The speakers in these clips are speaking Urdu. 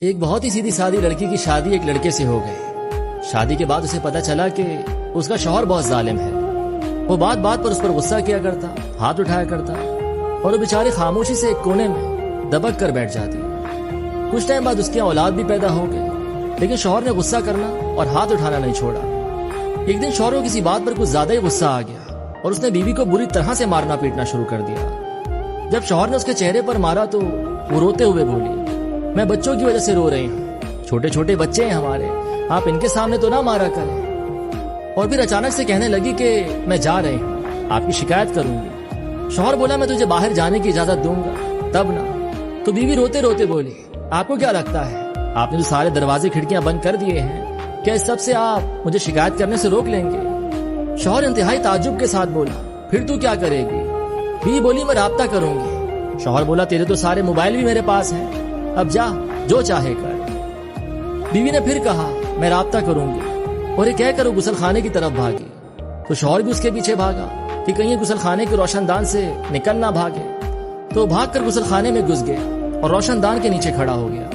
ایک بہت ہی سیدھی سادی لڑکی کی شادی ایک لڑکے سے ہو گئی۔ شادی کے بعد اسے پتا چلا کہ اس کا شوہر بہت ظالم ہے۔ وہ بات بات پر اس پر غصہ کیا کرتا، ہاتھ اٹھایا کرتا، اور وہ بیچاری خاموشی سے ایک کونے میں دبک کر بیٹھ جاتی۔ کچھ ٹائم بعد اس کی اولاد بھی پیدا ہو گئی، لیکن شوہر نے غصہ کرنا اور ہاتھ اٹھانا نہیں چھوڑا۔ ایک دن شوہر کو کسی بات پر کچھ زیادہ ہی غصہ آ گیا اور اس نے بیوی کو بری طرح سے مارنا پیٹنا شروع کر دیا۔ جب شوہر نے اس کے چہرے پر مارا تو وہ روتے ہوئے بولی، میں بچوں کی وجہ سے رو رہی ہوں، چھوٹے چھوٹے بچے ہیں ہمارے، آپ ان کے سامنے تو نہ مارا کریں۔ اور پھر اچانک سے کہنے لگی کہ میں جا رہی ہوں، آپ کی شکایت کروں گی۔ شوہر بولا میں تجھے باہر جانے کی اجازت دوں گا تب نہ۔ تو بیوی روتے روتے بولی، آپ کو کیا لگتا ہے آپ نے جو سارے دروازے کھڑکیاں بند کر دیے ہیں، کیا اس سب سے آپ مجھے شکایت کرنے سے روک لیں گے؟ شوہر انتہائی تعجب کے ساتھ بولا، پھر تو کیا کرے گی؟ بیوی بولی، میں رابطہ کروں گی۔ شوہر بولا، تیرے تو سارے موبائل بھی میرے پاس ہیں، اب جا جو چاہے کر۔ بیوی نے پھر کہا، میں رابطہ کروں گی، اور یہ کہہ کر وہ غسل خانے کی طرف بھاگی۔ تو شوہر بھی اس کے پیچھے بھاگا کہ کہیں غسل خانے کے روشن دان سے نکل نہ بھاگے۔ تو بھاگ کر غسل خانے میں گھس گیا اور روشن دان کے نیچے کھڑا ہو گیا۔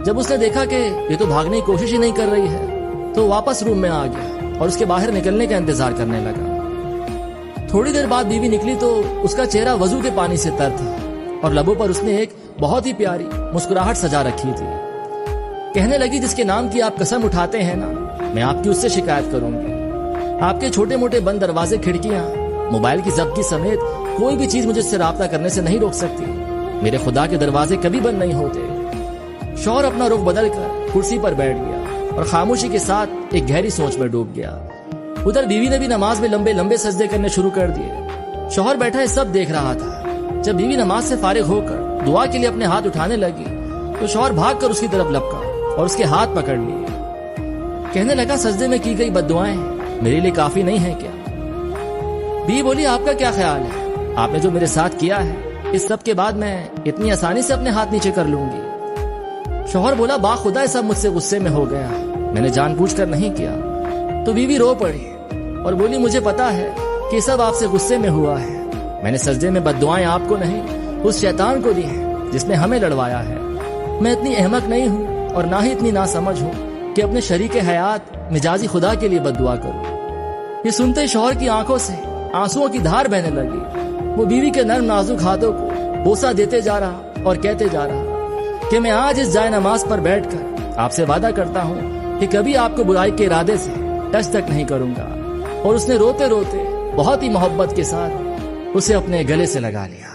جب اس نے دیکھا کہ یہ تو بھاگنے کی کوشش ہی نہیں کر رہی ہے تو واپس روم میں آ گیا اور اس کے باہر نکلنے کا انتظار کرنے لگا۔ تھوڑی دیر بعد بیوی نکلی تو اس کا چہرہ وضو کے پانی سے تر تھا اور لبوں پر اس نے ایک بہت ہی پیاری مسکراہٹ سجا رکھی تھی۔ کہنے لگی، جس کے نام کی آپ قسم اٹھاتے ہیں نا، میں آپ کی اس سے شکایت کروں گی۔ آپ کے چھوٹے موٹے بند دروازے کھڑکیاں، موبائل کی ضبطی سمیت کوئی بھی چیز مجھے اس سے رابطہ کرنے سے نہیں روک سکتی۔ میرے خدا کے دروازے کبھی بند نہیں ہوتے۔ شوہر اپنا رخ بدل کر کرسی پر بیٹھ گیا اور خاموشی کے ساتھ ایک گہری سوچ میں ڈوب گیا۔ ادھر بیوی نے بھی نماز میں لمبے لمبے سجدے کرنے شروع کر دیے۔ شوہر بیٹھا یہ سب دیکھ رہا تھا۔ جب بیوی نماز سے فارغ ہو کر دعا کے لیے اپنے ہاتھ اٹھانے لگی تو شوہر بھاگ کر اس کی طرف لپکا اور اس کے ہاتھ پکڑ لیے۔ کہنے لگا، سجدے میں کی گئی بد دعائیں میرے لیے کافی نہیں ہیں کیا؟ بیوی بولی، آپ کا کیا خیال ہے؟ آپ نے جو میرے ساتھ کیا ہے، اس سب کے بعد میں اتنی آسانی سے اپنے ہاتھ نیچے کر لوں گی؟ شوہر بولا، با خدا یہ سب مجھ سے غصے میں ہو گیا، میں نے جان بوجھ کر نہیں کیا۔ تو بیوی رو پڑی اور بولی، مجھے پتا ہے کہ سب آپ سے غصے میں ہوا ہے۔ میں نے سجدے میں بد دعائیں آپ کو نہیں، اس شیطان کو دی ہیں جس نے ہمیں لڑوایا ہے۔ میں اتنی احمق نہیں ہوں اور نہ ہی اتنی ناسمجھ ہوں کہ اپنے شریک حیات مجازی خدا کے لیے بد دعا کروں۔ یہ سنتے شوہر کی آنکھوں سے آنسوؤں کی دھار بہنے لگی۔ وہ بیوی کے نرم نازک ہاتھوں کو بوسہ دیتے جا رہا اور کہتے جا رہا کہ میں آج اس جائے نماز پر بیٹھ کر آپ سے وعدہ کرتا ہوں کہ کبھی آپ کو برائی کے ارادے سے ٹچ تک نہیں کروں گا۔ اور اس نے روتے روتے بہت ہی محبت کے ساتھ اسے اپنے گلے سے لگا لیا۔